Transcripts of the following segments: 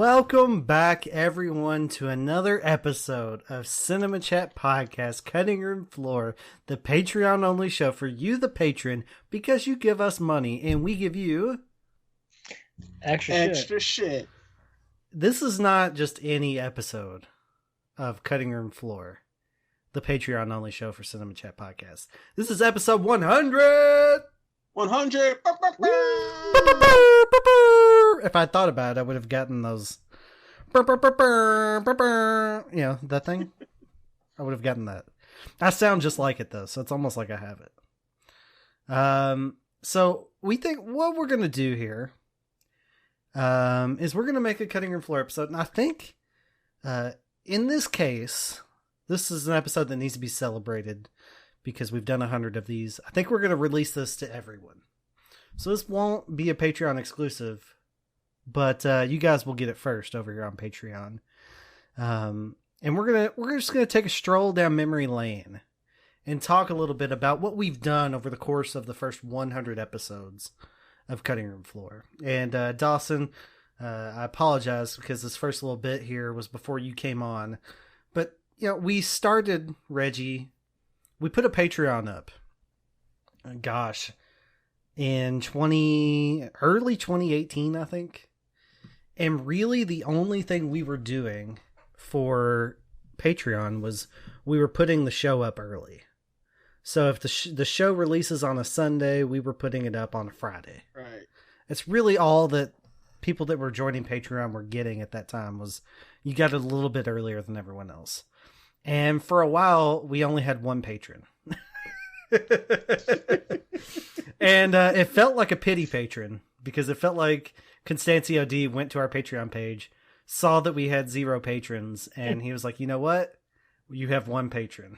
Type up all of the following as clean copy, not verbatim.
Welcome back, everyone, to another episode of Cinema Chat Podcast, Cutting Room Floor, the Patreon-only show for you, the patron, because you give us money, and we give you... Extra shit. This is not just any episode of Cutting Room Floor, the Patreon-only show for Cinema Chat Podcast. This is episode 100! 100! If I thought about it, I would have gotten those... You know, that thing? I would have gotten that. I sound just like it, though, so it's almost like I have it. So we think what we're going to do here is we're going to make a Cutting Room Floor episode, and I think in this case, this is an episode that needs to be celebrated because we've done 100 of these. I think we're going to release this to everyone. So this won't be a Patreon exclusive, but you guys will get it first over here on Patreon. And we're just gonna take a stroll down memory lane and talk a little bit about what we've done over the course of the first 100 episodes of Cutting Room Floor. And Dawson, I apologize because this first little bit here was before you came on, but you know, we started, Reggie, we put a Patreon up. Gosh, in early 2018, I think. And really the only thing we were doing for Patreon was we were putting the show up early. So if the show releases on a Sunday, we were putting it up on a Friday. Right. It's really all that people that were joining Patreon were getting at that time was you got it a little bit earlier than everyone else. And for a while, we only had one patron. And it felt like a pity patron because it felt like Constancio D went to our Patreon page, saw that we had 0 patrons, and he was like, you know what? You have one patron.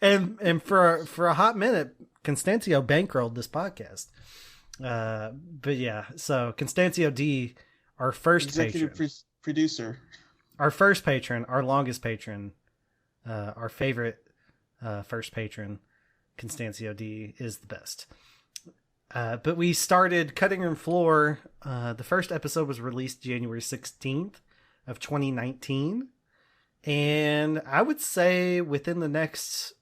and for a hot minute, Constancio bankrolled this podcast. But yeah, so Constancio D, our first executive producer, our first patron, our longest patron, our favorite first patron, Constancio D, is the best. But we started Cutting Room Floor. The first episode was released January 16th of 2019. And I would say within the next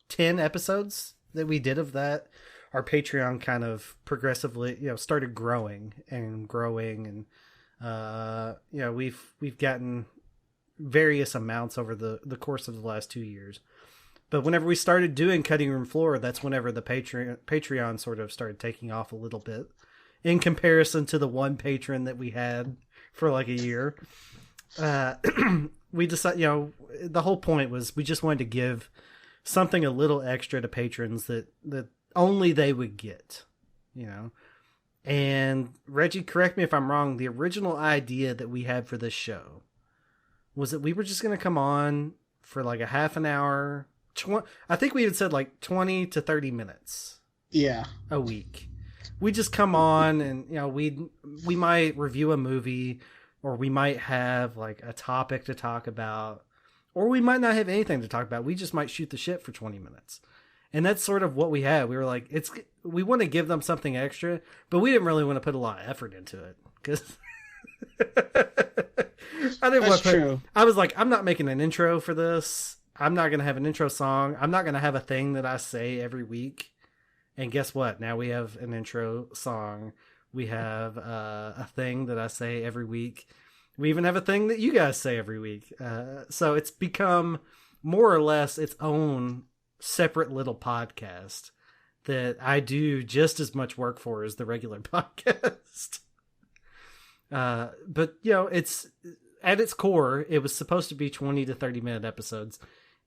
10 episodes that we did of that, our Patreon kind of progressively, started growing. And, we've gotten various amounts over the course of the last 2 years. But whenever we started doing Cutting Room Floor, that's whenever the Patreon sort of started taking off a little bit in comparison to the one patron that we had for like a year. We decided, the whole point was we just wanted to give something a little extra to patrons that only they would get, And Reggie, correct me if I'm wrong, the original idea that we had for this show was that we were just going to come on for like a half an hour. I think we had said like 20 to 30 minutes. Yeah. A week. We just come on and, we might review a movie, or we might have like a topic to talk about, or we might not have anything to talk about. We just might shoot the shit for 20 minutes. And that's sort of what we had. We were like, we want to give them something extra, but we didn't really want to put a lot of effort into it because I was like, I'm not making an intro for this. I'm not going to have an intro song. I'm not going to have a thing that I say every week. And guess what? Now we have an intro song. We have a thing that I say every week. We even have a thing that you guys say every week. So it's become more or less its own separate little podcast that I do just as much work for as the regular podcast. But, it's at its core, it was supposed to be 20 to 30 minute episodes.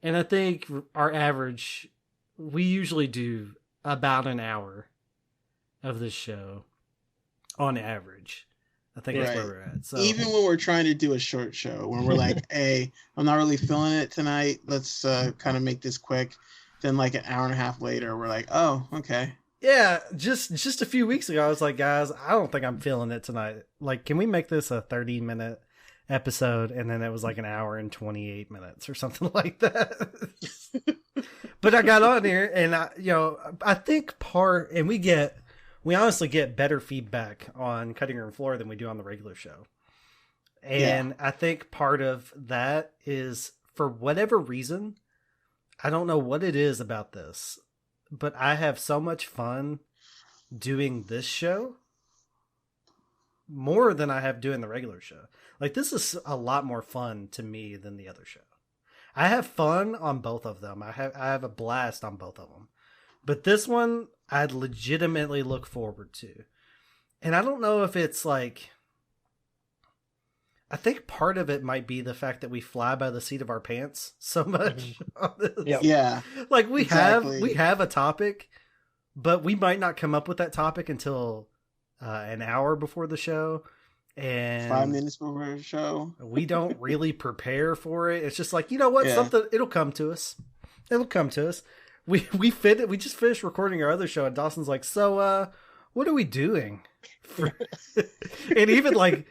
And I think our average, we usually do about an hour of this show on average. I think that's where we're at. So even when we're trying to do a short show, when we're like, hey, I'm not really feeling it tonight, let's kind of make this quick. Then like an hour and a half later, we're like, oh, okay. Yeah, just a few weeks ago, I was like, guys, I don't think I'm feeling it tonight. Like, can we make this a 30-minute episode? And then it was like an hour and 28 minutes or something like that. But I got on here and I think and we get we honestly get better feedback on Cutting Room Floor than we do on the regular show. And I think part of that is, for whatever reason, I don't know what it is about this, but I have so much fun doing this show more than I have doing the regular show. Like, this is a lot more fun to me than the other show. I have fun on both of them. I have a blast on both of them. But this one, I'd legitimately look forward to. And I don't know if it's like... I think part of it might be the fact that we fly by the seat of our pants so much. On this. Yep. Yeah. Like, we Exactly. have a topic, but we might not come up with that topic until an hour before the show. And 5 minutes before the show. we don't really prepare for it. It's just like, you know what? Yeah. Something, it'll come to us. It'll come to us. We just finished recording our other show, and Dawson's like, so what are we doing? And even like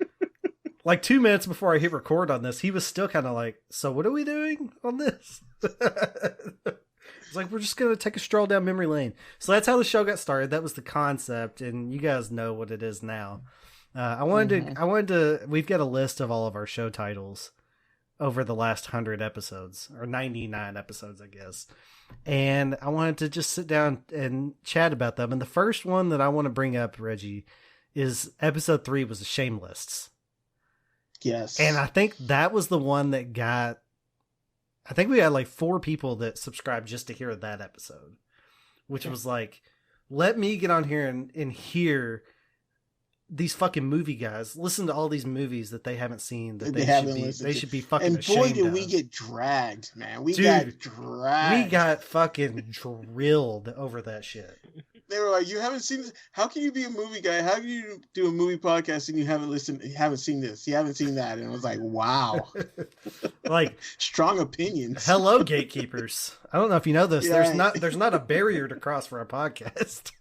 2 minutes before I hit record on this, he was still kind of like, so what are we doing on this? It's like, we're just going to take a stroll down memory lane. So that's how the show got started. That was the concept, and you guys know what it is now. I wanted to, we've got a list of all of our show titles over the last 100 episodes, or 99 episodes, I guess. And I wanted to just sit down and chat about them. And the first one that I want to bring up, Reggie, is episode 3 was the Shame Lists. Yes. And I think that was the one that got, I think we had like 4 people that subscribed just to hear that episode, which was like, let me get on here and hear these fucking movie guys listen to all these movies that they haven't seen, that they should be fucking and ashamed boy, did of. we get dragged, man. We Dude, got dragged. We got fucking drilled over that shit. They were like, "You haven't seen this? How can you be a movie guy? How can you do a movie podcast and you haven't seen this? You haven't seen that?" And I was like, "Wow, Like, strong opinions." hello, gatekeepers. I don't know if you know this. Yeah. There's not a barrier to cross for a podcast.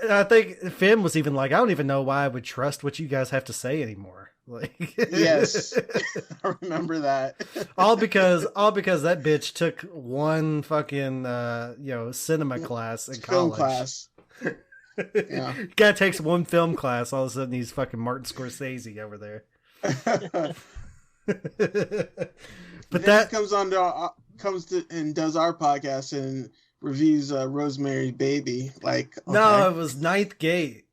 I think Finn was even like, I don't even know why I would trust what you guys have to say anymore. Like, Yes, I remember that. all because that bitch took one fucking cinema class in Film college. class. Yeah. Guy takes one film class, all of a sudden he's fucking Martin Scorsese over there. But that he comes on to and does our podcast and reviews Rosemary's Baby. Like, okay. No, it was Ninth Gate,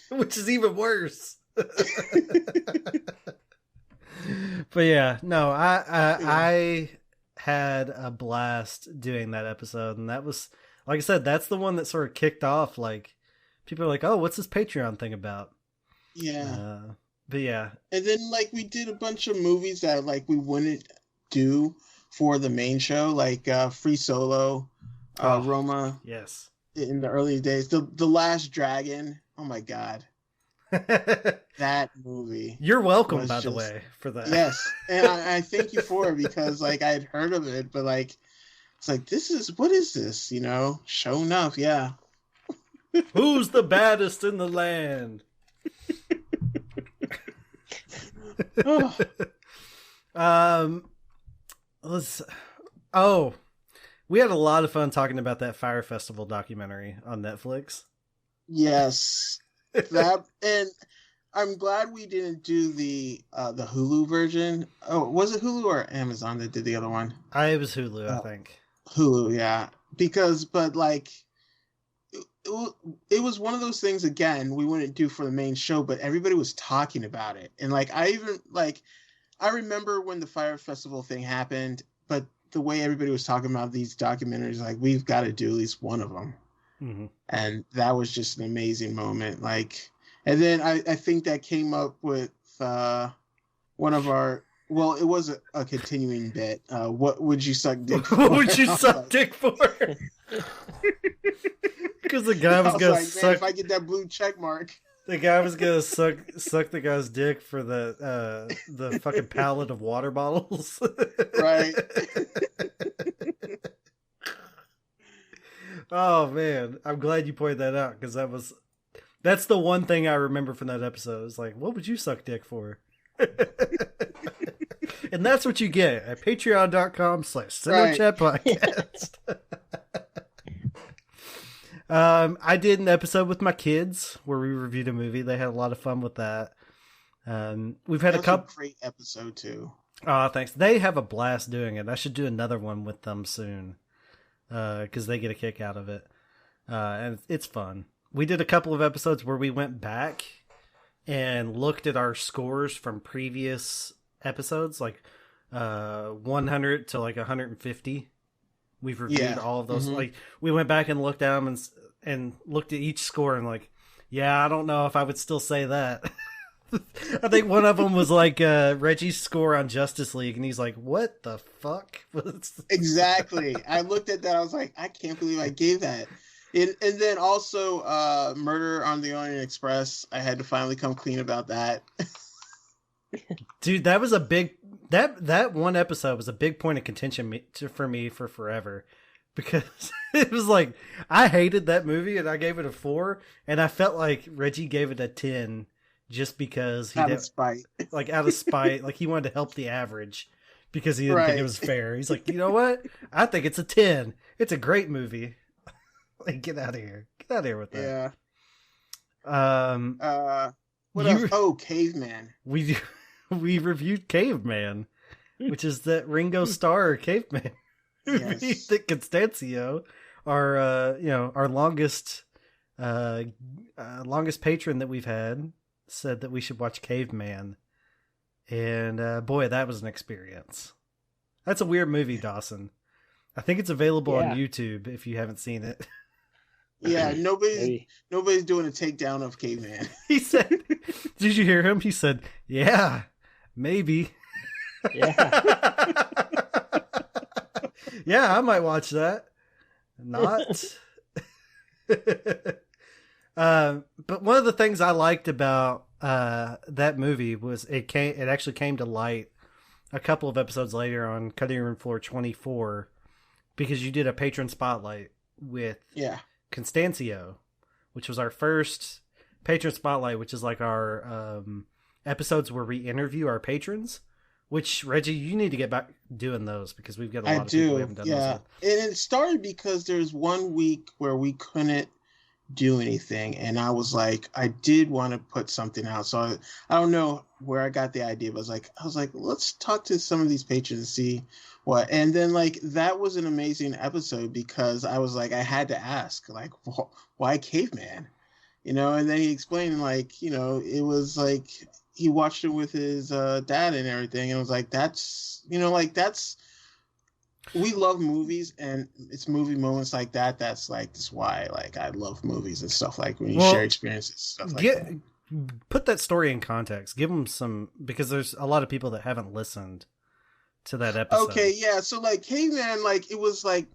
which is even worse. But yeah, no, I had a blast doing that episode, and that was, like I said, that's the one that sort of kicked off. Like, people are like, "Oh, what's this Patreon thing about?" Yeah. But yeah, And then like we did a bunch of movies that like we wouldn't do for the main show, like Free Solo, Roma yes. in the early days. The Last Dragon. Oh my god. That movie. You're welcome, was by the just- way, for that. Yes. And I thank you for it because like I had heard of it, but like it's like what is this? You know? Show enough, yeah. Who's the baddest in the land? Oh. We had a lot of fun talking about that Fire Festival documentary on Netflix. Yes. That, and I'm glad we didn't do the Hulu version. Oh, was it Hulu or Amazon that did the other one? It was Hulu, I think. Hulu, yeah. But like, it was one of those things, again, we wouldn't do for the main show, but everybody was talking about it. And like, I remember when the Fire Festival thing happened, but the way everybody was talking about these documentaries, like, we've got to do at least one of them. Mm-hmm. And that was just an amazing moment. Like, and then I think that came up with one of our, well, it was a continuing bit. What would you suck dick for? What would you suck dick for? Because the guy was gonna like, suck. man, if I get that blue check mark. The guy was gonna suck the guy's dick for the fucking pallet of water bottles. Right. Oh man, I'm glad you pointed that out, because that's the one thing I remember from that episode. It's like, what would you suck dick for? And that's what you get at patreon.com/CinemaChatPodcast. I did an episode with my kids where we reviewed a movie. They had a lot of fun with that. We've had a couple great episode too. Oh, thanks. They have a blast doing it. I should do another one with them soon, because they get a kick out of it, and it's fun. We did a couple of episodes where we went back and looked at our scores from previous episodes, like 100 to like 150. We've reviewed all of those. Like we went back and looked at them and looked at each score and like, yeah, I don't know if I would still say that. I think one of them was like Reggie's score on Justice League, and he's like, "What the fuck?" Exactly. I looked at that. I was like, I can't believe I gave that. And then also Murder on the Orient Express. I had to finally come clean about that. Dude, that was a big that one episode was a big point of contention for me for forever, because it was like I hated that movie and I gave it a 4, and I felt like Reggie gave it a 10. Just because he out of spite, like he wanted to help the average because he didn't think it was fair. He's like, you know what? I think it's a 10. It's a great movie. Like, get out of here! Get out of here with that. Yeah. What else? Oh, Caveman. We reviewed Caveman, which is that Ringo Starr Caveman movie that Constancio, our our longest patron that we've had, said that we should watch Caveman, and boy, that was an experience. That's a weird movie, Dawson. I think it's available on YouTube if you haven't seen it. Yeah, nobody's doing a takedown of Caveman. He said, did you hear him? He said, yeah, maybe. Yeah. Yeah, I might watch that. Not. But one of the things I liked about that movie was it actually came to light a couple of episodes later on Cutting Room Floor 24, because you did a patron spotlight with Constancio, which was our first patron spotlight, which is like our episodes where we interview our patrons. Which, Reggie, you need to get back doing those, because we've got a lot of people who haven't done those yet. And it started because there's one week where we couldn't do anything, and I was like, I did want to put something out, so I don't know where I got the idea, but I was like, let's talk to some of these patrons and see what. And then like that was an amazing episode, because I was like, I had to ask, like, why Caveman, and then he explained, like, it was like he watched it with his dad and everything, and it was like, that's we love movies, and it's movie moments like that. That's why I love movies and stuff, like when you share experiences, stuff like that. Put that story in context. Give them some, because there's a lot of people that haven't listened to that episode. Okay, yeah. So like Caveman, like it was like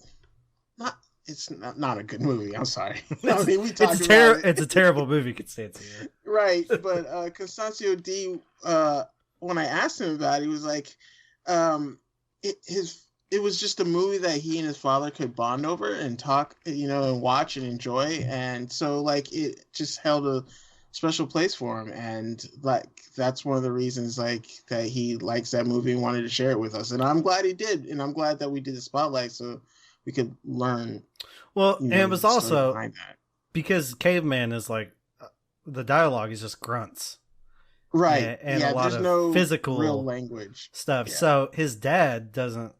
it's not a good movie. I'm sorry. I mean, we talked about it. It's a terrible movie, Constancio. Right, but Constancio D, when I asked him about it, he was like, it was just a movie that he and his father could bond over and talk, and watch and enjoy. And so like it just held a special place for him. And like, that's one of the reasons like that he likes that movie and wanted to share it with us. And I'm glad he did. And I'm glad that we did the spotlight so we could learn. Well, and it was also because Caveman is like, the dialogue is just grunts. Right. And a lot of physical real language stuff. Yeah. So his dad doesn't,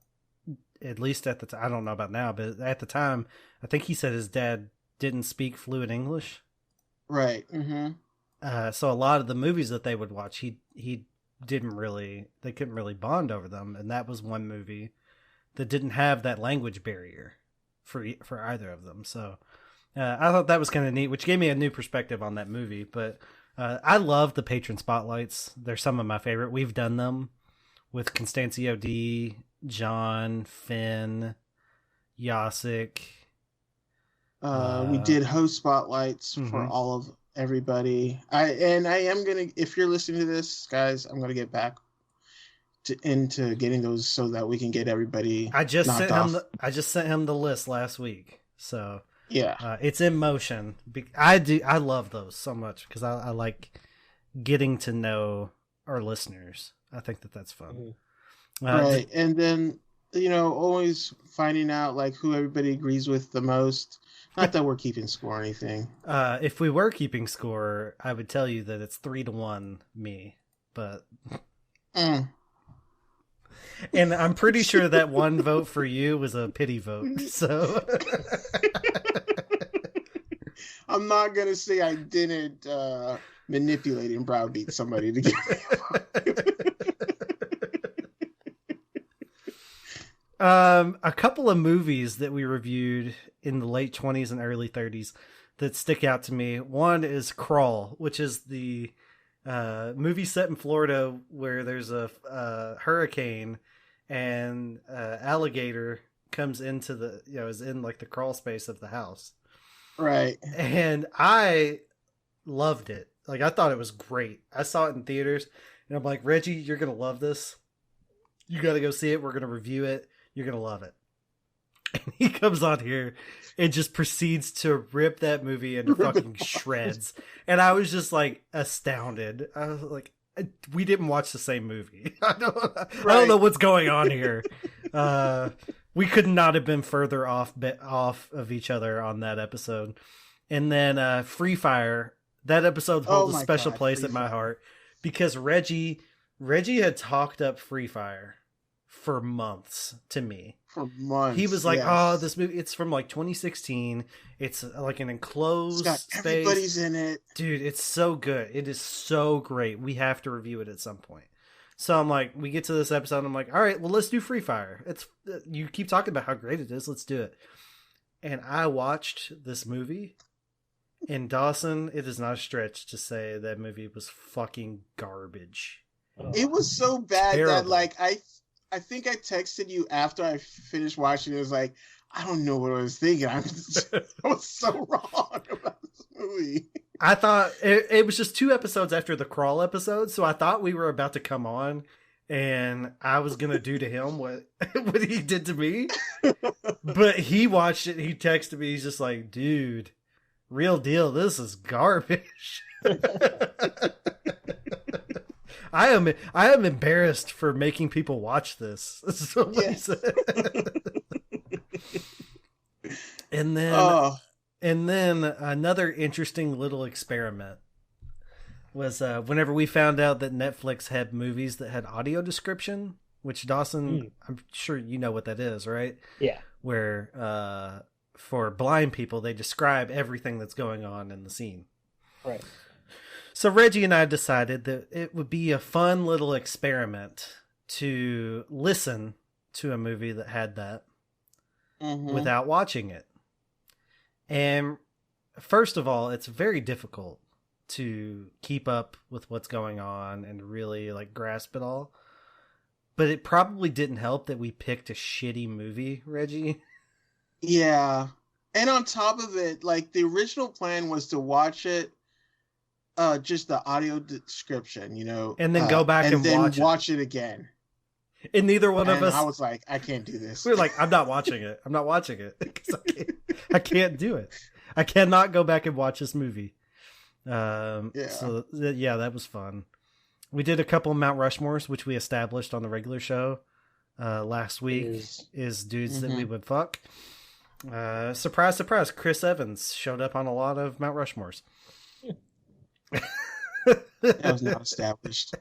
at least at the time, I don't know about now, but at the time, I think he said his dad didn't speak fluent English. Right. Mm-hmm. So a lot of the movies that they would watch, they couldn't really bond over them. And that was one movie that didn't have that language barrier for either of them. So I thought that was kind of neat, which gave me a new perspective on that movie. But I love the patron spotlights. They're some of my favorite. We've done them with Constancio D, John, Finn, Yasik. We did host spotlights for all of everybody. I am gonna, if you're listening to this, guys, I'm gonna get back into getting those so that we can get everybody. I just sent him the list last week, so yeah, it's in motion. I love those so much because I like getting to know our listeners. I think that's fun. Right, and then always finding out like who everybody agrees with the most. Not that we're keeping score or anything. If we were keeping score, I would tell you that it's 3-1 me, but Mm. and I'm pretty sure that one vote for you was a pity vote. So I'm not gonna say I didn't manipulate and browbeat somebody to get me a vote. A couple of movies that we reviewed in the late 20s and early 30s that stick out to me. One is Crawl, which is the movie set in Florida where there's a hurricane and alligator comes into is in like the crawl space of the house. Right. And I loved it. Like, I thought it was great. I saw it in theaters and I'm like, Reggie, you're going to love this. You got to go see it. We're going to review it. You're going to love it. And he comes on here and just proceeds to rip that movie into fucking shreds. And I was just like astounded. I was like, we didn't watch the same movie. I don't know what's going on here. We could not have been further off of each other on that episode. And then Free Fire, that episode holds a special place in my heart because Reggie had talked up Free Fire for months to me. For months. He was like, yes. Oh, this movie, it's from like 2016. It's like an enclosed space. Everybody's in it. Dude, it's so good. It is so great. We have to review it at some point. So I'm like, we get to this episode and I'm like, all right, well, let's do Free Fire. You keep talking about how great it is. Let's do it. And I watched this movie, and Dawson, it is not a stretch to say that movie was fucking garbage. It was so bad Terrible. That like I think I texted you after I finished watching it. It was like, I don't know what I was thinking. I was so wrong about this movie. I thought it was just 2 episodes after the Crawl episode, so I thought we were about to come on and I was going to do to him what he did to me. But he watched it, he texted me, he's just like, dude, real deal, this is garbage. I am embarrassed for making people watch this. This is what he said. And then another interesting little experiment was whenever we found out that Netflix had movies that had audio description, which Dawson, I'm sure you know what that is, right? Yeah. Where for blind people, they describe everything that's going on in the scene. Right. So Reggie and I decided that it would be a fun little experiment to listen to a movie that had that without watching it. And first of all, it's very difficult to keep up with what's going on and really like grasp it all. But it probably didn't help that we picked a shitty movie, Reggie. Yeah. And on top of it, like the original plan was to watch it just the audio description, and then go back and then watch it again. And neither one of us. I was like, I can't do this. We were like, I'm not watching it. I'm not watching it because I can't do it. I cannot go back and watch this movie. So yeah, that was fun. We did a couple of Mount Rushmores, which we established on the regular show last week. Is dudes that we would fuck. Surprise, surprise! Chris Evans showed up on a lot of Mount Rushmores. That was not established.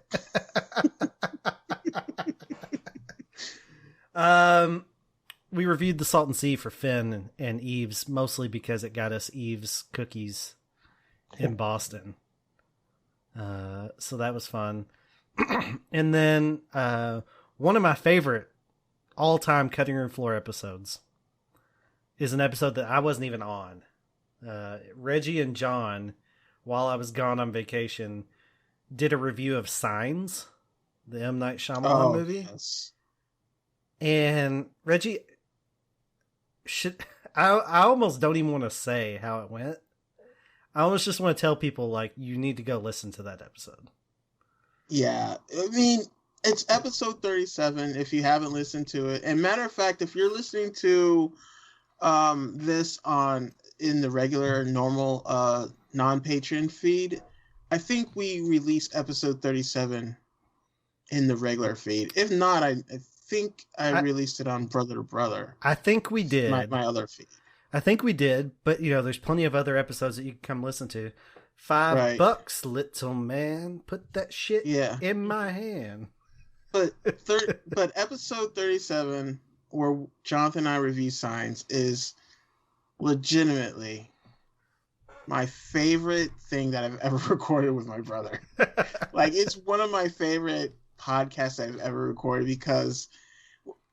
We reviewed The Salton Sea for Finn and Eve's, mostly because it got us Eve's cookies in Boston. So that was fun. And then one of my favorite all-time Cutting Room Floor episodes is an episode that I wasn't even on. Reggie and John, while I was gone on vacation, did a review of Signs, the M. Night Shyamalan movie. Yes. And Reggie, I almost don't even want to say how it went. I almost just want to tell people, like, you need to go listen to that episode. Yeah. I mean, it's episode 37 if you haven't listened to it. And matter of fact, if you're listening to this in the regular, normal, non-Patreon feed, I think we released episode 37 in the regular feed. If not, I think I released it on Brother to Brother. I think we did. My other feed. I think we did, but there's plenty of other episodes that you can come listen to. $5, little man. Put that shit in my hand. But episode 37, where Jonathan and I review Signs, is legitimately my favorite thing that I've ever recorded with my brother. Like, it's one of my favorite podcasts I've ever recorded because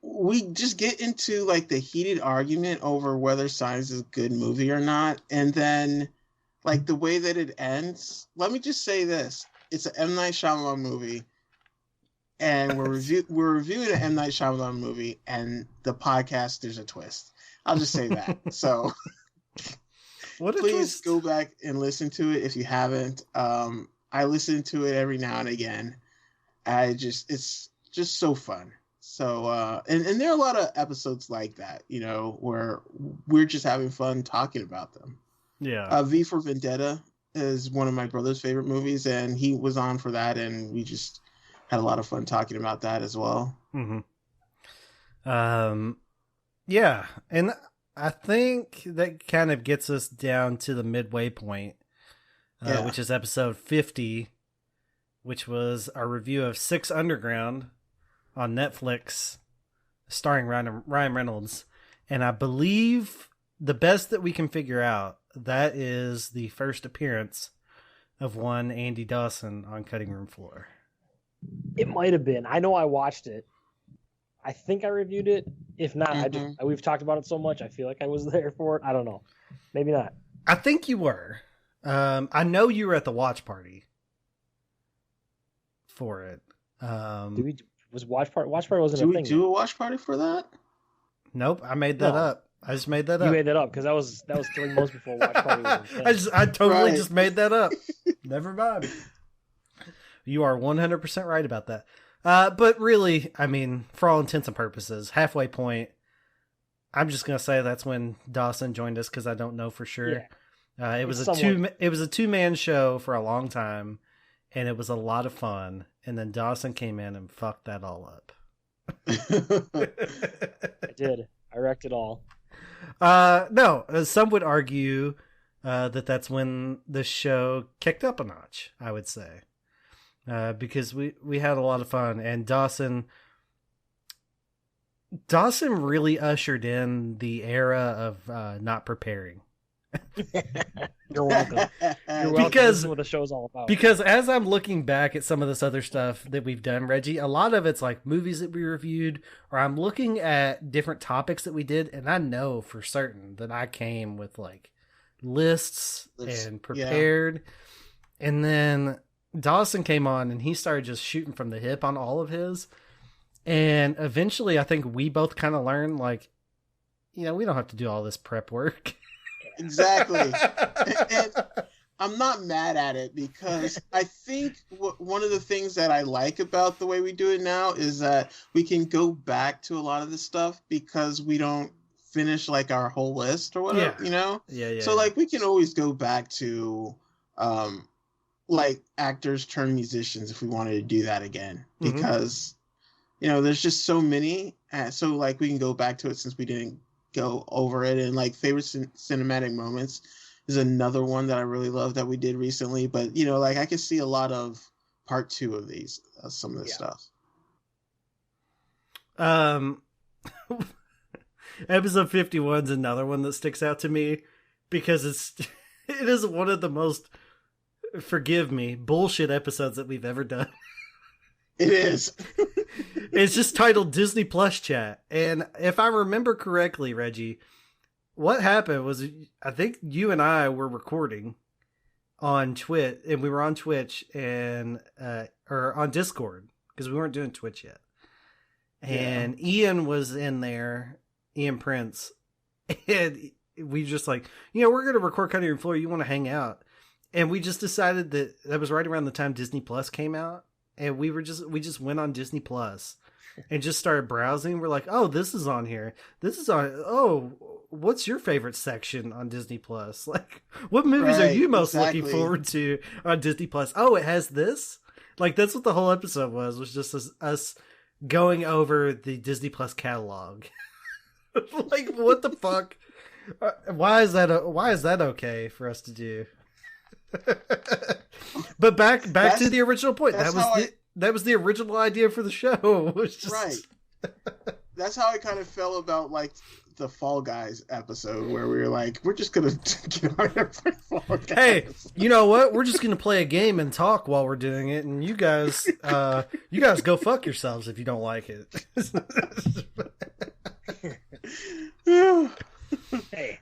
we just get into like the heated argument over whether Signs is a good movie or not, and then like the way that it ends. Let me just say this: it's an M. Night Shyamalan movie, and we're reviewing an M. Night Shyamalan movie, and the podcast there's a twist. I'll just say that. So please go back and listen to it if you haven't. I listen to it every now and again. It's just so fun. So and there are a lot of episodes like that, where we're just having fun talking about them. Yeah. V for Vendetta is one of my brother's favorite movies, and he was on for that, and we just had a lot of fun talking about that as well. Mm-hmm. Yeah, and I think that kind of gets us down to the midway point, which is episode 50, which was our review of Six Underground on Netflix, starring Ryan Reynolds. And I believe the best that we can figure out, that is the first appearance of one Andy Dawson on Cutting Room Floor. It might have been. I know I watched it. I think I reviewed it. If not, we've talked about it so much, I feel like I was there for it. I don't know. Maybe not. I think you were. I know you were at the watch party for it. Watch party wasn't a thing. Did we do a watch party for that? Nope, I made that up. I just made that up. You made that up because that was 3 months before watch party was a thing. I totally just made that up. Never mind. You are 100% right about that. But really, I mean, for all intents and purposes, halfway point, I'm just going to say that's when Dawson joined us because I don't know for sure. Yeah. It was a two-man show for a long time, and it was a lot of fun. And then Dawson came in and fucked that all up. I did. I wrecked it all. No, some would argue that that's when the show kicked up a notch, I would say. Because we had a lot of fun, and Dawson really ushered in the era of not preparing. You're welcome. Because this is what the show's all about. Because as I'm looking back at some of this other stuff that we've done, Reggie, a lot of it's like movies that we reviewed, or I'm looking at different topics that we did, and I know for certain that I came with like lists and prepared. Yeah. And then Dawson came on and he started just shooting from the hip on all of his. And eventually I think we both kind of learned, like, we don't have to do all this prep work. Exactly. And I'm not mad at it because I think one of the things that I like about the way we do it now is that we can go back to a lot of this stuff because we don't finish like our whole list or whatever, Yeah. So like we can always go back to like actors turn musicians if we wanted to do that again because there's just so many. So like we can go back to it since we didn't go over it, and like favorite cinematic moments is another one that I really love that we did recently. But like I can see a lot of part 2 of these, some of this stuff. Episode 51 is another one that sticks out to me because it is one of the most, forgive me, bullshit episodes that we've ever done. It is. It's just titled Disney Plus Chat. And if I remember correctly, Reggie, what happened was I think you and I were recording on Twitch, and we were on Twitch and or on Discord because we weren't doing Twitch yet. And Ian was in there, Ian Prince, and we just like, we're going to record Cutting Room Floor. You want to hang out? And we just decided that was right around the time Disney Plus came out. And we just went on Disney Plus and just started browsing. We're like, oh, this is on here. This is on. Oh, what's your favorite section on Disney Plus? Like, what movies are you most looking forward to on Disney Plus? Oh, it has this. Like, that's what the whole episode was just us going over the Disney Plus catalog. Like, what the fuck? Why is that okay for us to do? But back to the original point. That was the original idea for the show. It was just... Right. That's how I kind of felt about like the Fall Guys episode, where we were like, we're just gonna get on here for Fall Guys. Hey, you know what? We're just gonna play a game and talk while we're doing it, and you guys go fuck yourselves if you don't like it. Hey,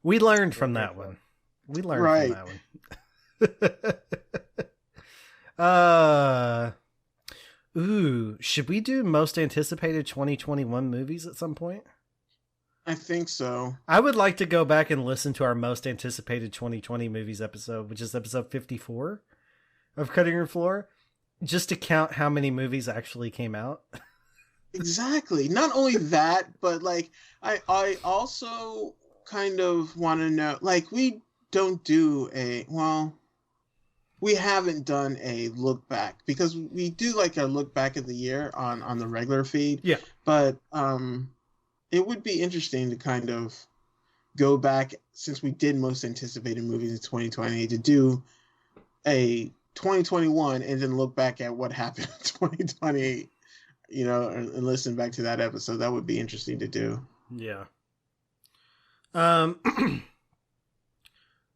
we learned from that one. We learned from that one. Ooh, should we do most anticipated 2021 movies at some point? I think so. I would like to go back and listen to our most anticipated 2020 movies episode, which is episode 54 of Cutting Room Floor, just to count how many movies actually came out. Exactly. Not only that, but like I also kind of want to know, like, we haven't done a look back, because we do like a look back of the year on the regular feed. Yeah. But it would be interesting to kind of go back, since we did most anticipated movies in 2020, to do a 2021 and then look back at what happened in 2020, you know, and listen back to that episode. That would be interesting to do. Yeah.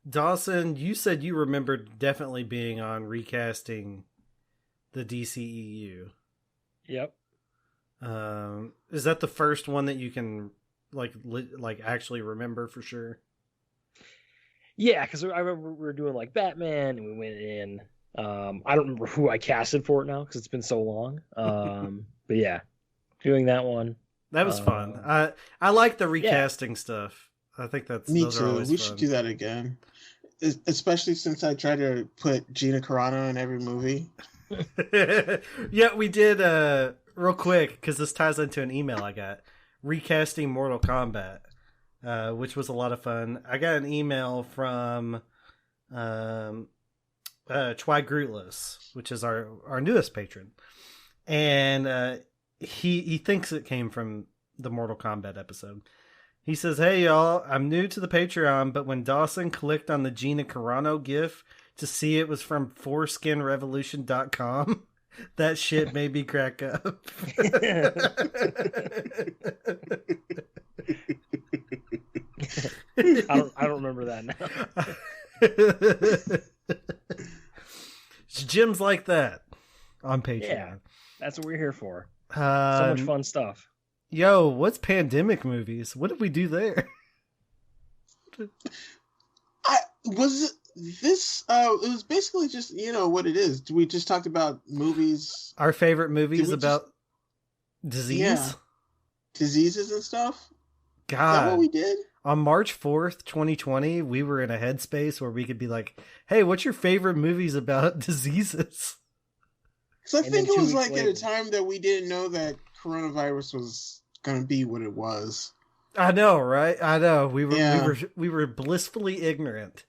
Dawson, you said you remembered definitely being on recasting the DCEU. Yep. Is that the first one that you can like actually remember for sure? Yeah, because I remember we were doing like Batman, and we went in. I don't remember who I casted for it now because it's been so long. But yeah, doing that one. That was fun. I like the recasting stuff. I think that's me those too. Are always we fun. should do that again, especially since I try to put Gina Carano in every movie. Yeah, we did. Real quick, because this ties into an email I got, recasting Mortal Kombat, which was a lot of fun. I got an email from Twy Grootless, which is our newest patron, and he thinks it came from the Mortal Kombat episode. He says, "Hey y'all, I'm new to the Patreon, but when Dawson clicked on the Gina Carano gif to see it was from ForeskinRevolution.com, that shit made me crack up." I don't remember that now. It's gems like that on Patreon. Yeah, that's what we're here for. So much fun stuff. Yo, what's pandemic movies? What did we do there? It was basically just, you know, what it is. We just talked about movies. Our favorite movies about disease? Yeah. Diseases and stuff. God. Is that what we did? On March 4th, 2020, we were in a headspace where we could be like, hey, what's your favorite movies about diseases? Because I think it was like at a time that we didn't know that coronavirus was going to be what it was. I know, right? I know. We were blissfully ignorant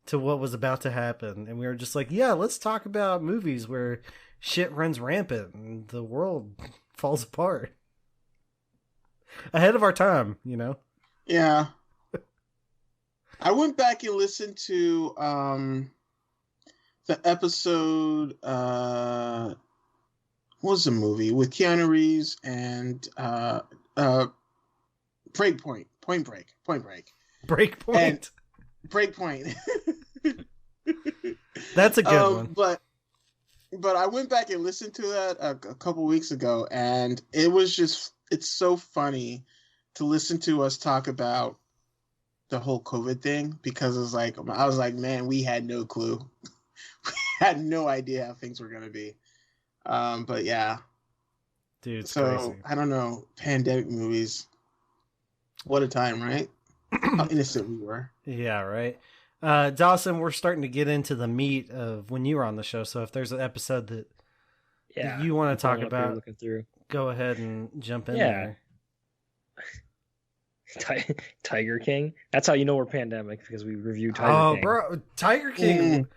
to what was about to happen, and we were just like, yeah, let's talk about movies where shit runs rampant and the world falls apart. Ahead of our time, you know? Yeah. I went back and listened to the episode, what was the movie? With Keanu Reeves and Breakpoint. Point Break. Breakpoint. Breakpoint. That's a good one. But I went back and listened to that a couple weeks ago, and it was just, it's so funny to listen to us talk about the whole COVID thing, because it's like, I was like, man, we had no clue. We had no idea how things were going to be. But yeah. Dude, it's so crazy. I don't know, pandemic movies. What a time, right? How innocent we were. Yeah, right. Dawson, we're starting to get into the meat of when you were on the show. So if there's an episode that you want to talk about, looking through, go ahead and jump in there. Tiger King. That's how you know we're pandemic, because we reviewed Tiger King. Oh, bro, Tiger King.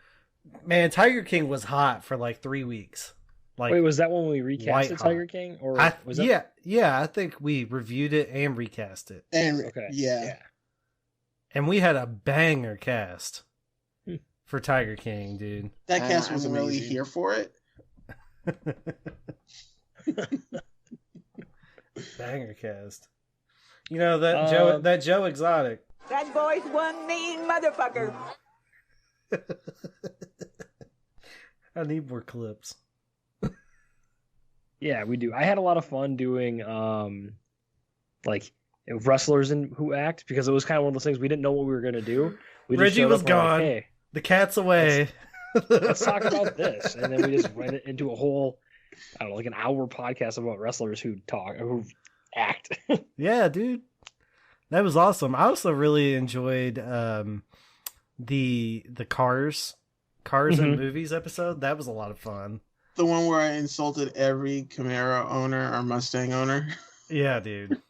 Man, Tiger King was hot for like 3 weeks. Like, Wait, was that when we recast white Tiger hot. King, or I, was that? yeah, I think we reviewed it and recast it, And Okay. yeah. and we had a banger cast Hmm. for Tiger King, dude. That cast was I'm really amazing. here for it. Banger cast. You know that Joe Exotic. That boy's one mean motherfucker. I need more clips. Yeah, we do. I had a lot of fun doing like wrestlers who act, because it was kind of one of those things we didn't know what we were gonna do. We just Reggie showed was up and we're like, gone. hey, The cat's away. let's talk about this, and then we just went into a whole, I don't know, like an hour podcast about wrestlers who act. Yeah, dude. That was awesome. I also really enjoyed the Cars and Movies episode. That was a lot of fun. The one where I insulted every Camaro owner or Mustang owner. Yeah, dude.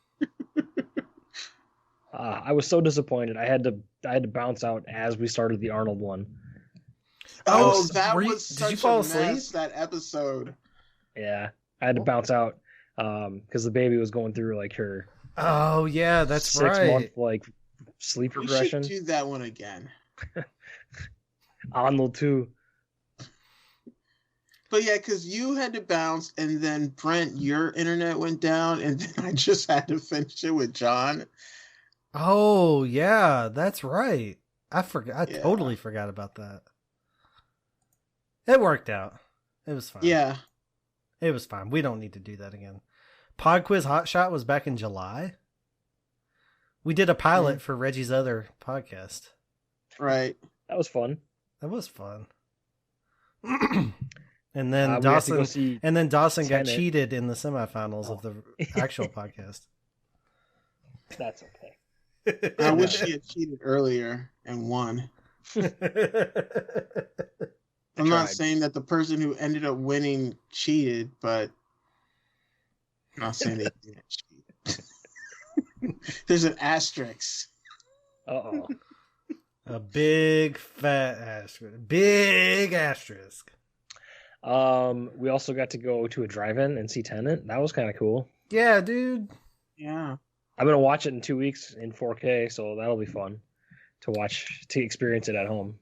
I was so disappointed. I had to bounce out as we started the Arnold one. Oh, that were you- was did such you fall a mess, asleep? that episode. Yeah, I had to bounce out because the baby was going through like her Oh yeah, that's 6 right. month like sleep We regression. should do that one again. Arnold too. But yeah, because you had to bounce, and then Brent, your internet went down, and then I just had to finish it with John. Oh yeah, that's right. I forgot. I Yeah. totally forgot about that. It worked out. It was fine. Yeah. It was fine. We don't need to do that again. Pod Quiz Hot Shot was back in July. We did a pilot for Reggie's other podcast. Right. That was fun. That was fun. And then We have to go Dawson see got Tenet. cheated in the semifinals of the actual podcast. That's okay. I wish he had cheated earlier and won. I'm not tried. saying that the person who ended up winning cheated, but I'm not saying they didn't cheat. There's an asterisk. Uh-oh. A big fat asterisk. Big asterisk. We also got to go to a drive-in and see Tenet. That was kind of cool. Yeah, dude. Yeah. I'm gonna watch it in 2 weeks in 4K, so that'll be fun to experience it at home.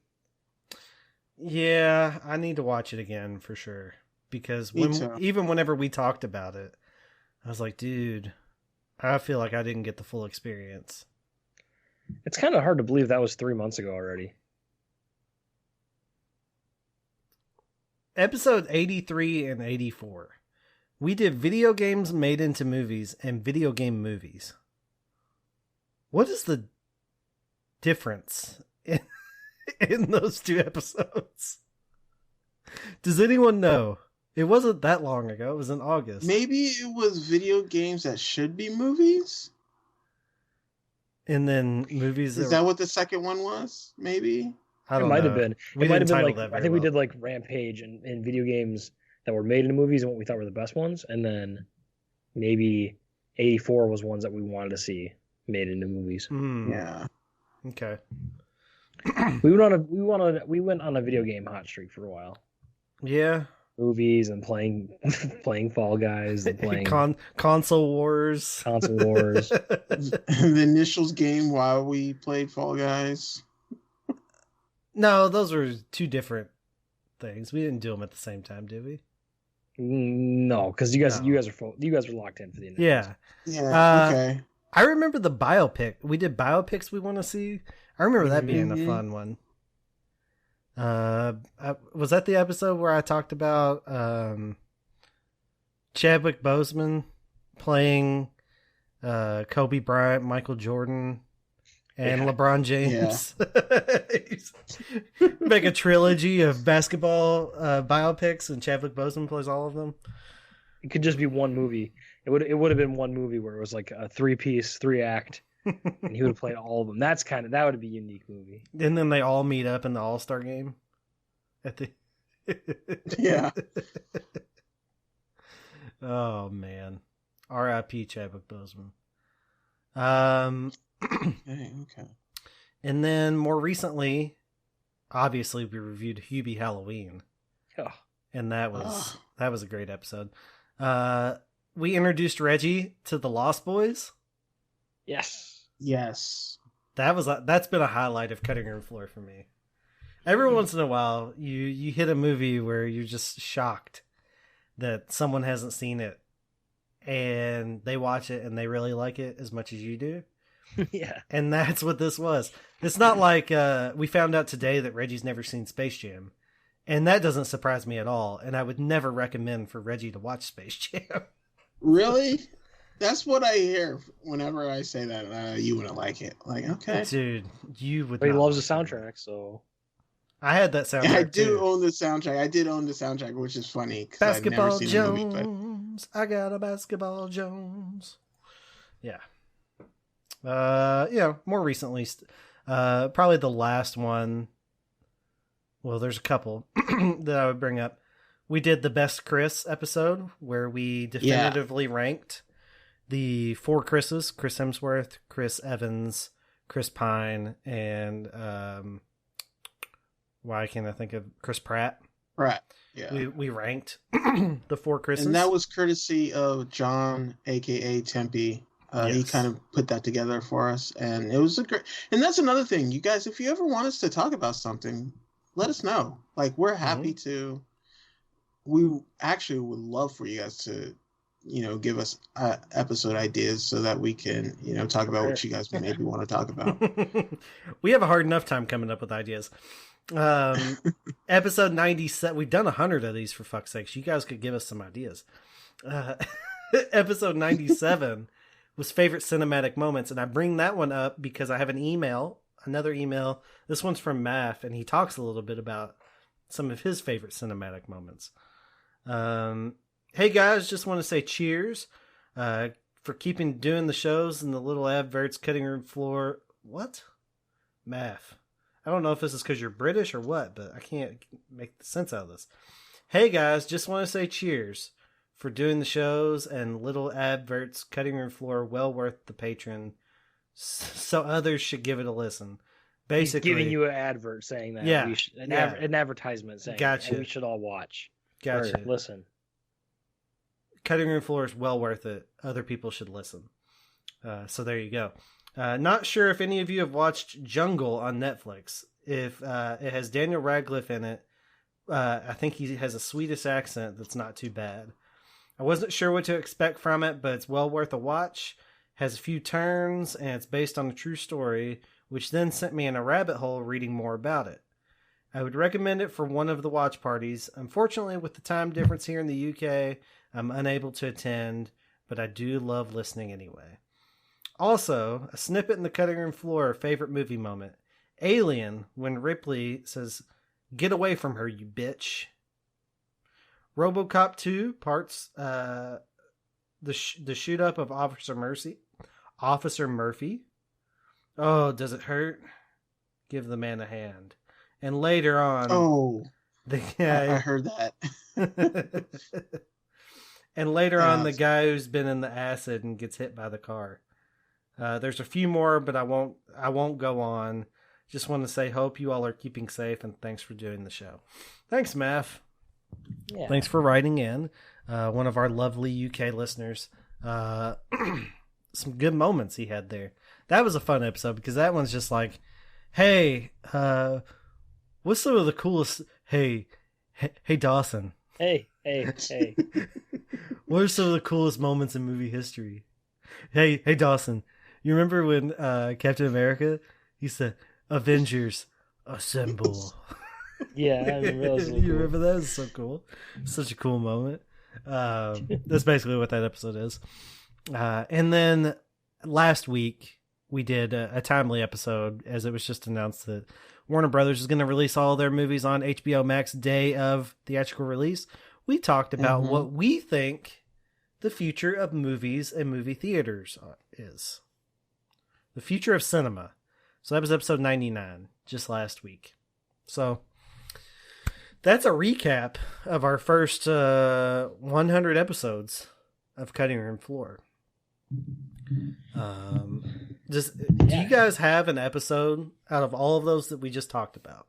Yeah, I need to watch it again for sure. Because Me too. even whenever we talked about it, I was like, dude, I feel like I didn't get the full experience. It's kind of hard to believe that was 3 months ago already. Episode 83 and 84. We did video games made into movies and video game movies. What is the difference in those two episodes? Does anyone know? It wasn't that long ago. It was in August. Maybe it was video games that should be movies. And then movies Is that what the second one was? Maybe. I It don't might know. have been. We It might have didn't been title like that I very think we well. did like Rampage and video games that were made into movies and what we thought were the best ones, and then maybe 84 was ones that we wanted to see made into movies. Hmm, Yeah. Okay. We went on a video game hot streak for a while. Yeah. Movies and playing Fall Guys and playing Console Wars. Console Wars. The initials game while we played Fall Guys. No, those were two different things. We didn't do them at the same time, did we? No, because you guys No. you guys are locked in for the initials. Yeah. Yeah. Okay. I remember the biopic. We did biopics we want to see. I remember that being a Mhm. fun one. Was that the episode where I talked about Chadwick Boseman playing Kobe Bryant, Michael Jordan, and Yeah. LeBron James? Make a trilogy of basketball biopics, and Chadwick Boseman plays all of them. It could just be one movie. It would have been one movie where it was like a 3-piece, 3-act, and he would have played all of them. That would be a unique movie. And then they all meet up in the All-Star game at the Yeah. Oh man. R.I.P. Chadwick Boseman. Okay. And then more recently, obviously we reviewed Hubie Halloween. Oh, And that was That was a great episode. We introduced Reggie to the Lost Boys. Yes. Yes. That's been a highlight of Cutting Room Floor for me. Every once in a while, you hit a movie where you're just shocked that someone hasn't seen it, and they watch it and they really like it as much as you do. Yeah. And that's what this was. It's not like we found out today that Reggie's never seen Space Jam, and that doesn't surprise me at all. And I would never recommend for Reggie to watch Space Jam. Really? That's what I hear whenever I say that. You wouldn't like it. Like, okay. Dude, you would. But he not loves the like it. soundtrack, so. I had that soundtrack. Yeah, I do too. own the soundtrack. I did own the soundtrack, which is funny because I've never Basketball seen the movie. But Jones. I got a Basketball Jones. Yeah. Yeah, more recently, probably the last one. Well, there's a couple that I would bring up. We did the Best Chris episode where we definitively ranked the 4 Chris's: Chris Hemsworth, Chris Evans, Chris Pine, and why can't I think of Chris Pratt? right, yeah. We ranked the 4 Chris's. And that was courtesy of John, aka Tempe. He Yes. kind of put that together for us, and it was a great. And that's another thing, you guys. If you ever want us to talk about something, let us know. Like, we're happy to. We actually would love for you guys to, give us episode ideas so that we can, talk about what you guys maybe want to talk about. We have a hard enough time coming up with ideas. Episode 97. We've done 100 of these, for fuck's sakes. You guys could give us some ideas. Episode 97 was favorite cinematic moments, and I bring that one up because I have another email. This one's from Math, and he talks a little bit about some of his favorite cinematic moments. Hey guys, just want to say cheers for keeping doing the shows and the little adverts, Cutting Room Floor. What? Math. I don't know if this is because you're British or what, but I can't make sense out of this. Hey guys, just want to say cheers for doing the shows and little adverts, Cutting Room Floor, well worth the patron. So others should give it a listen. Basically, He's giving you an advert saying that. Yeah, An advertisement saying Gotcha. that we should all watch. Gotcha. Or listen. Cutting Room Floor is well worth it. Other people should listen. So there you go. Not sure if any of you have watched Jungle on Netflix. If it has Daniel Radcliffe in it, I think he has a Swedish accent that's not too bad. I wasn't sure what to expect from it, but it's well worth a watch. Has a few turns, and it's based on a true story, which then sent me in a rabbit hole reading more about it. I would recommend it for one of the watch parties. Unfortunately, with the time difference here in the UK, I'm unable to attend, but I do love listening anyway. Also, a snippet in the Cutting Room Floor favorite movie moment. Alien, when Ripley says, "Get away from her, you bitch." RoboCop 2 parts, the shoot up of Officer Murphy. Oh, does it hurt? Give the man a hand. And later on, the guy I heard that. and later on, the Yeah. guy who's been in the acid and gets hit by the car. There's a few more, but I won't go on. Just want to say, hope you all are keeping safe, and thanks for doing the show. Thanks, Math. Yeah. Thanks for writing in. One of our lovely UK listeners. Some good moments he had there. That was a fun episode because that one's just like, hey, what's some of the coolest? Hey, Dawson. Hey. What are some of the coolest moments in movie history? Hey, Dawson. You remember when Captain America, he said, "Avengers, assemble." Yeah, I remember that was so You cool. remember that? It's so cool. Such a cool moment. That's basically what that episode is. And then last week we did a timely episode, as it was just announced that Warner Brothers is going to release all their movies on HBO Max day of theatrical release. We talked about what we think the future of movies and movie theaters is. The future of cinema. So that was episode 99, just last week. So that's a recap of our first 100 episodes of Cutting Room Floor. Do you guys have an episode out of all of those that we just talked about?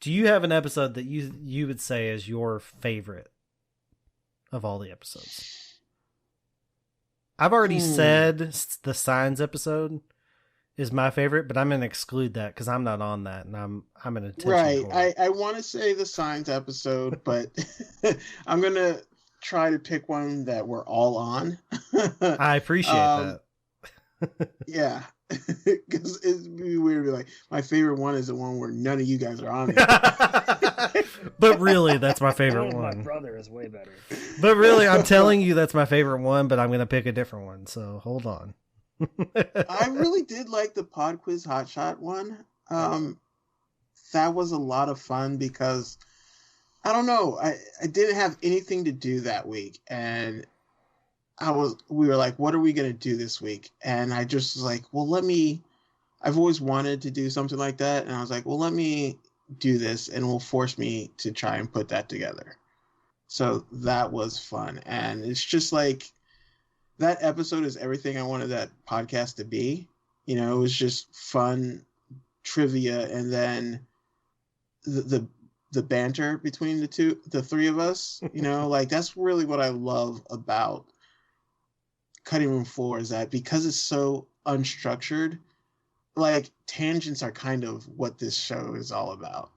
Do you have an episode that you would say is your favorite of all the episodes. I've already said the Signs episode is my favorite, but I'm going to exclude that because I'm not on that, and I'm an attention Right. whore. I want to say the Signs episode, but I'm going to try to pick one that we're all on. I appreciate that. Yeah. Because it'd be weird to be like, my favorite one is the one where none of you guys are on it. But really, that's my favorite My one. brother is way better. But really, I'm telling you that's my favorite one, but I'm going to pick a different one, so hold on. I really did like the Pod Quiz Hotshot one. That was a lot of fun because, I don't know, I didn't have anything to do that week, and we were like, what are we going to do this week? And I just was like, well, I've always wanted to do something like that. And I was like, well, let me do this and it will force me to try and put that together. So that was fun. And it's just like, that episode is everything I wanted that podcast to be. You know, it was just fun trivia. And then the banter between the three of us, you know, like that's really what I love about Cutting Room Floor, is that because it's so unstructured, like tangents are kind of what this show is all about.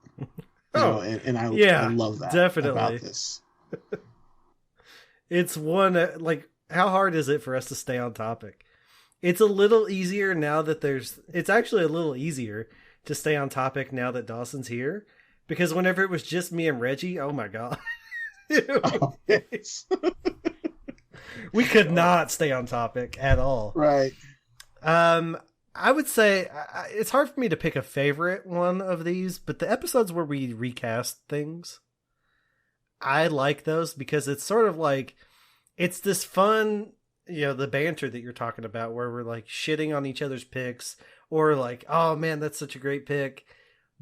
And I love that definitely about this. It's one like, how hard is it for us to stay on topic? It's a little easier now that it's actually a little easier to stay on topic now that Dawson's here, because whenever it was just me and Reggie, oh my god. Oh, yes. We could not stay on topic at all. Right. I would say it's hard for me to pick a favorite one of these, but the episodes where we recast things, I like those because it's sort of like, it's this fun, you know, the banter that you're talking about where we're like shitting on each other's picks or like, oh man, that's such a great pick.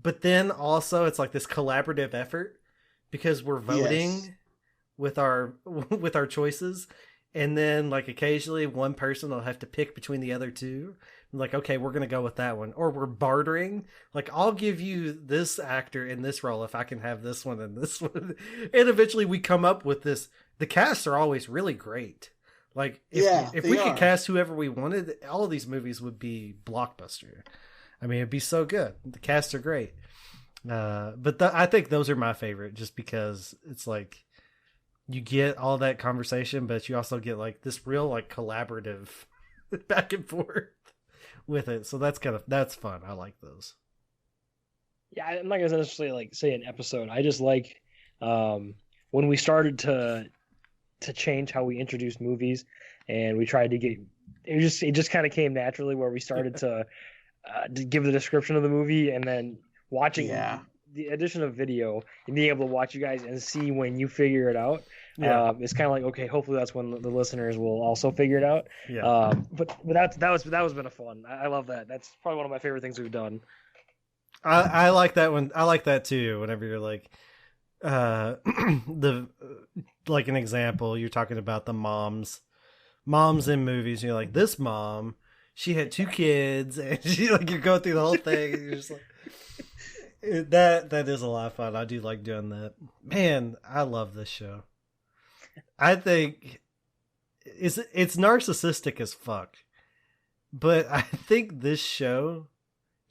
But then also it's like this collaborative effort because we're voting with our choices. And then, like, occasionally one person will have to pick between the other two. Like, okay, we're going to go with that one. Or we're bartering. Like, I'll give you this actor in this role if I can have this one and this one. And eventually we come up with this. The casts are always really great. Like, if we could cast whoever we wanted, all of these movies would be blockbuster. I mean, it'd be so good. The casts are great. But I think those are my favorite just because it's like, you get all that conversation, but you also get like this real like collaborative back and forth with it. So that's fun. I like those. Yeah, I'm not gonna necessarily like say an episode. I just like when we started to change how we introduce movies, and we tried to get it just kind of came naturally where we started to give the description of the movie and then watching the addition of video and being able to watch you guys and see when you figure it out. It's kind of like, okay, hopefully that's when the listeners will also figure it out. But that was been a fun. I love that. That's probably one of my favorite things we've done. I like that one. I like that too. Whenever you're like, like an example, you're talking about the moms in movies. And you're like, this mom, she had 2 kids, and she like you're going through the whole thing. And you're just like. That is a lot of fun. I do like doing that. Man, I love this show. I think it's narcissistic as fuck. But I think this show,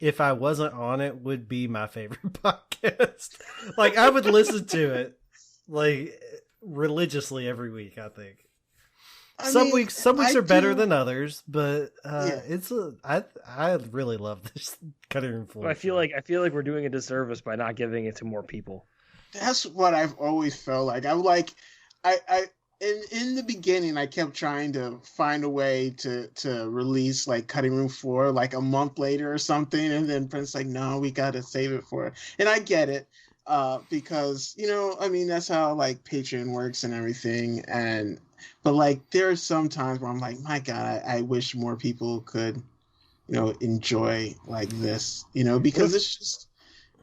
if I wasn't on it, would be my favorite podcast. Like, I would listen to it like religiously every week, I think. Some weeks are better than others, but I really love this Cutting Room Floor. I feel like we're doing a disservice by not giving it to more people. That's what I've always felt like. I'm like, in the beginning, I kept trying to find a way to release like Cutting Room Floor like a month later or something, and then Prince's like, no, we got to save it for it. And I get it, because you know, I mean, that's how like Patreon works and everything, but like there are some times where I'm like, my God, I wish more people could, you know, enjoy like this, you know, because it's just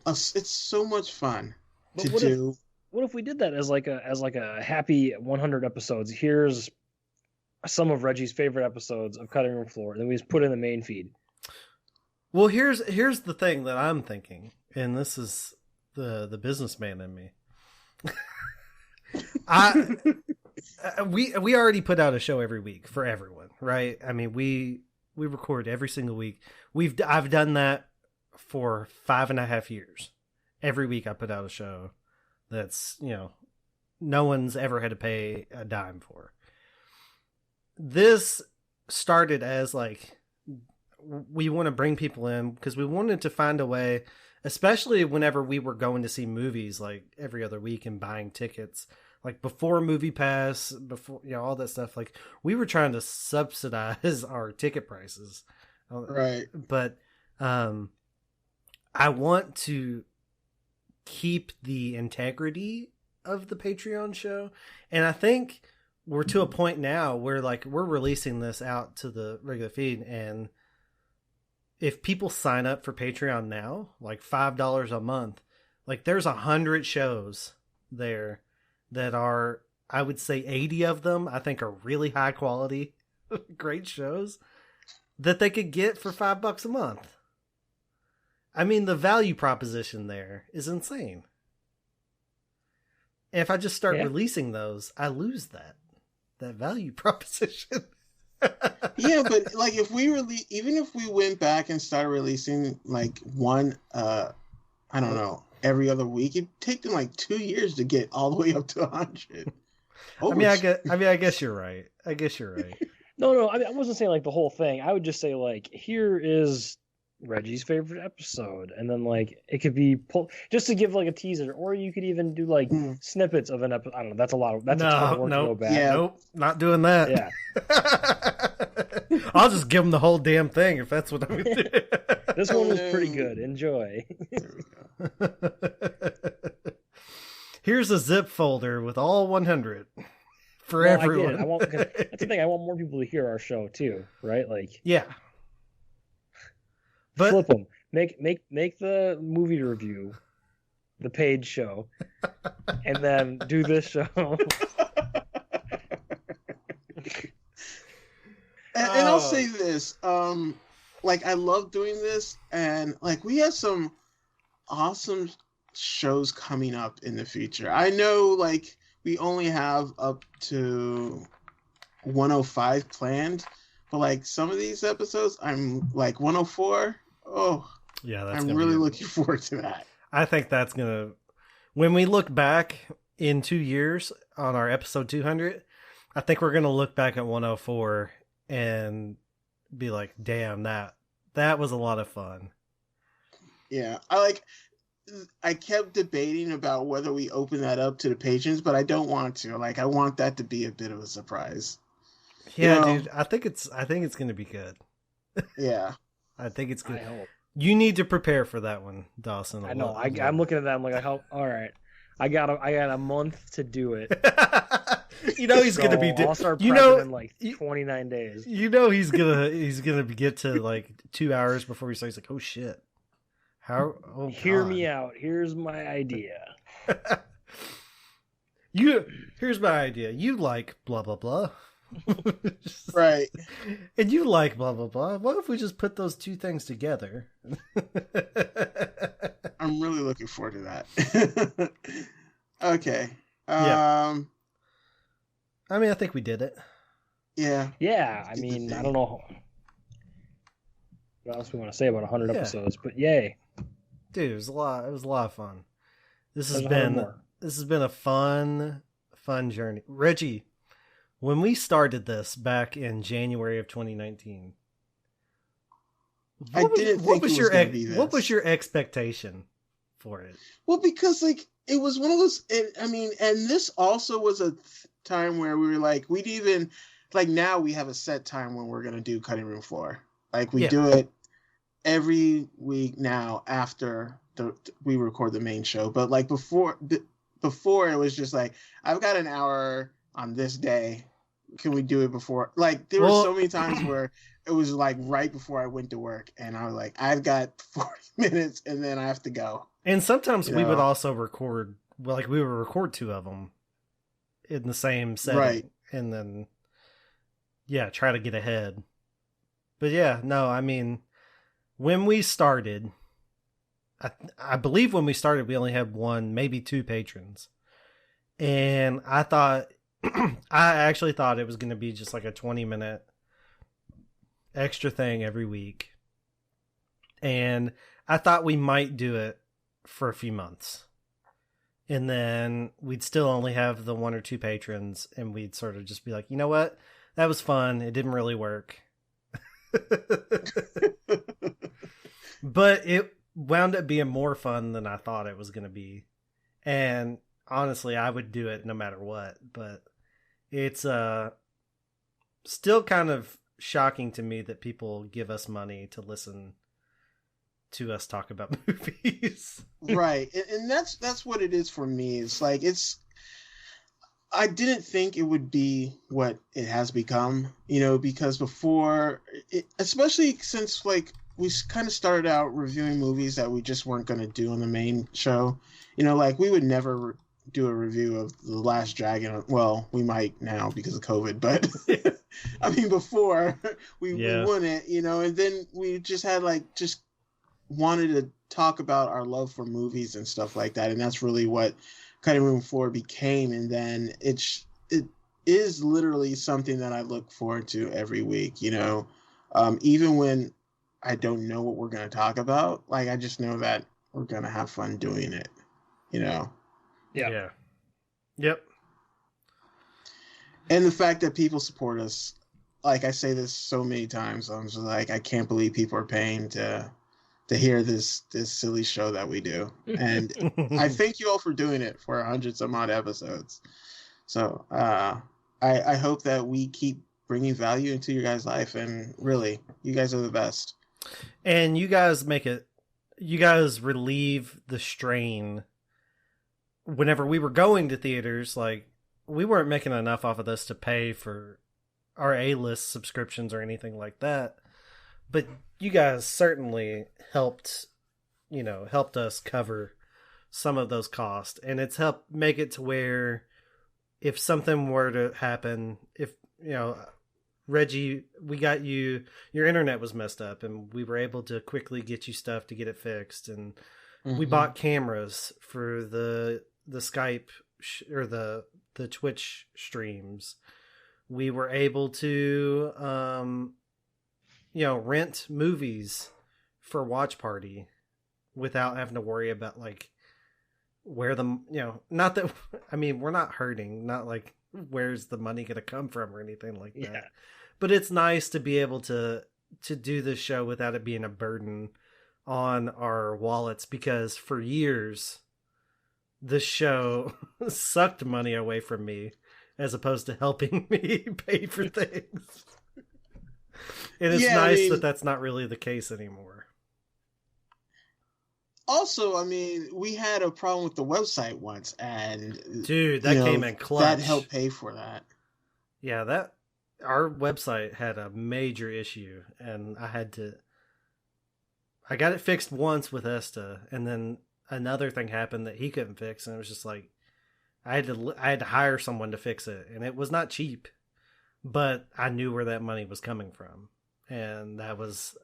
it's so much fun to do. What if we did that as like a happy 100 episodes? Here's some of Reggie's favorite episodes of Cutting Room Floor, and then we just put in the main feed. Well, here's the thing that I'm thinking, and this is the businessman in me. we already put out a show every week for everyone, right? I mean, we record every single week. I've done that for 5.5 years. Every week I put out a show that's, no one's ever had to pay a dime for. This started as like, we want to bring people in because we wanted to find a way, especially whenever we were going to see movies like every other week and buying tickets, like before Movie Pass, before, all that stuff. Like we were trying to subsidize our ticket prices. Right. But, I want to keep the integrity of the Patreon show. And I think we're to a point now where like we're releasing this out to the regular feed, and if people sign up for Patreon now, like $5 a month, like there's 100 shows there that are, I would say 80 of them I think are really high quality, great shows that they could get for $5 a month. I mean, the value proposition there is insane. And if I just start releasing those, I lose that value proposition. Yeah, but like if we even if we went back and started releasing like one, I don't know, every other week, it'd take them like 2 years to get all the way up to 100. I guess you're right. No. I wasn't saying like the whole thing. I would just say like, here is Reggie's favorite episode, and then like it could be just to give like a teaser, or you could even do like snippets of an episode. I don't know. That's a lot of a ton of work to go back. Yeah. Nope, not doing that. Yeah. I'll just give them the whole damn thing if that's what I'm gonna do. This one was pretty good. Enjoy. There we go. Here's a zip folder with all 100 for everyone. I want, that's the thing. I want more people to hear our show too, right? Like, yeah. But flip them. Make the movie review the paid show, and then do this show. And I'll say this, like I love doing this, and like we have some awesome shows coming up in the future. I know like we only have up to 105 planned, but like some of these episodes, I'm like 104. Oh, yeah, I'm really looking forward to that. I think that's gonna, when we look back in 2 years on our episode 200, I think we're gonna look back at 104 and be like, damn, that was a lot of fun. Yeah, I kept debating about whether we open that up to the patrons, but I don't want to. Like, I want that to be a bit of a surprise. Yeah, dude, I think it's going to be good. Yeah. I think it's good. I hope. You need to prepare for that one, Dawson. I know. I'm looking at that. I'm like, I hope. All right. I got a month to do it. He's going to be. I'll start prepping in like 29 days. He's gonna get to like 2 hours before he starts like, oh shit. How? Oh, Hear me out. Here's my idea. Here's my idea. You like blah blah blah. Right. And you like blah blah blah. What if we just put those two things together? I'm really looking forward to that. Okay. Yeah. I mean, I think we did it. Yeah. Yeah. I mean, I don't know what else we want to say about 100 episodes, but yay. Dude, it was a lot of fun. This has been a fun journey. Reggie, when we started this back in January of 2019, what was your expectation for it? Well, because like it was one of those, and this also was a time where we were like, we'd even like now we have a set time when we're gonna do Cutting Room Floor. Like we do it every week now after we record the main show. But like before it was just like, I've got an hour on this day. Can we do it before? Like there were so many times where it was like right before I went to work and I was like, I've got 40 minutes and then I have to go. And sometimes we would also record, like we would record two of them in the same setting. Right. And then, try to get ahead. But I mean, when we started, I believe when we started, we only had one, maybe two patrons. And I thought I actually thought it was going to be just like a 20-minute extra thing every week. And I thought we might do it for a few months. And then we'd still only have the 1 or 2 patrons, and we'd sort of just be like, you know what? That was fun. It didn't really work. But it wound up being more fun than I thought it was going to be. And honestly, I would do it no matter what. But it's still kind of shocking to me that people give us money to listen to us talk about movies. Right. And that's what it is for me. It's like, I didn't think it would be what it has become, because before, especially since like we kind of started out reviewing movies that we just weren't going to do on the main show, like we would never do a review of The Last Dragon. Well, we might now because of COVID, but I mean, before we wouldn't, and then we just had just wanted to talk about our love for movies and stuff like that. And that's really what Cutting Room Floor became. And then it is literally something that I look forward to every week, even when I don't know what we're going to talk about. Like, I just know that we're going to have fun doing it, Yeah. Yep. And the fact that people support us, like I say this so many times, I'm just like, I can't believe people are paying to hear this silly show that we do. And I thank you all for doing it for 100 some odd episodes. So I hope that we keep bringing value into your guys' life. And really, you guys are the best. And you guys relieve the strain. Whenever we were going to theaters, like, we weren't making enough off of this to pay for our A-list subscriptions or anything like that. But you guys certainly helped us cover some of those costs. And it's helped make it to where if something were to happen, if, Reggie, we got your internet was messed up and we were able to quickly get you stuff to get it fixed. And we bought cameras for the Skype or the Twitch streams. We were able to, rent movies for Watch Party without having to worry about where not that, I mean, we're not hurting, not like where's the money going to come from or anything like that. Yeah. But it's nice to be able to do this show without it being a burden on our wallets, because for years this show sucked money away from me as opposed to helping me pay for things. And it's nice that that's not really the case anymore. Also, I mean, we had a problem with the website once, and dude, that came in clutch. That helped pay for that. Yeah, our website had a major issue, and I got it fixed once with Esta, and then another thing happened that he couldn't fix, and it was just like I had to hire someone to fix it, and it was not cheap, but I knew where that money was coming from, and that was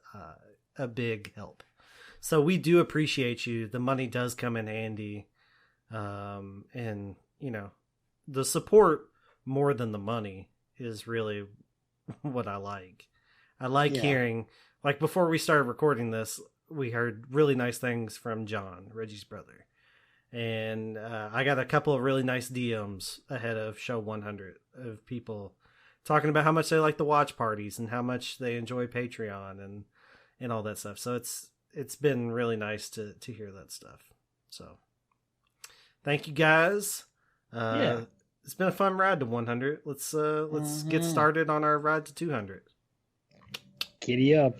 a big help. So we do appreciate you. The money does come in handy, and the support more than the money is really what I like. I like hearing, like, before we started recording this, we heard really nice things from John, Reggie's brother. And I got a couple of really nice DMs ahead of show 100 of people talking about how much they like the watch parties and how much they enjoy Patreon and all that stuff. So it's been really nice to hear that stuff. So thank you guys. It's been a fun ride to 100. Let's get started on our ride to 200. Giddy up.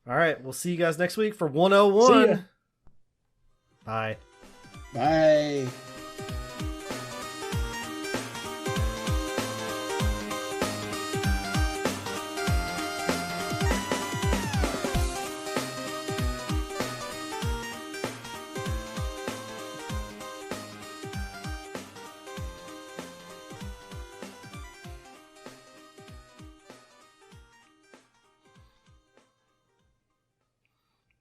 All right. We'll see you guys next week for 101. See ya. Bye. Bye.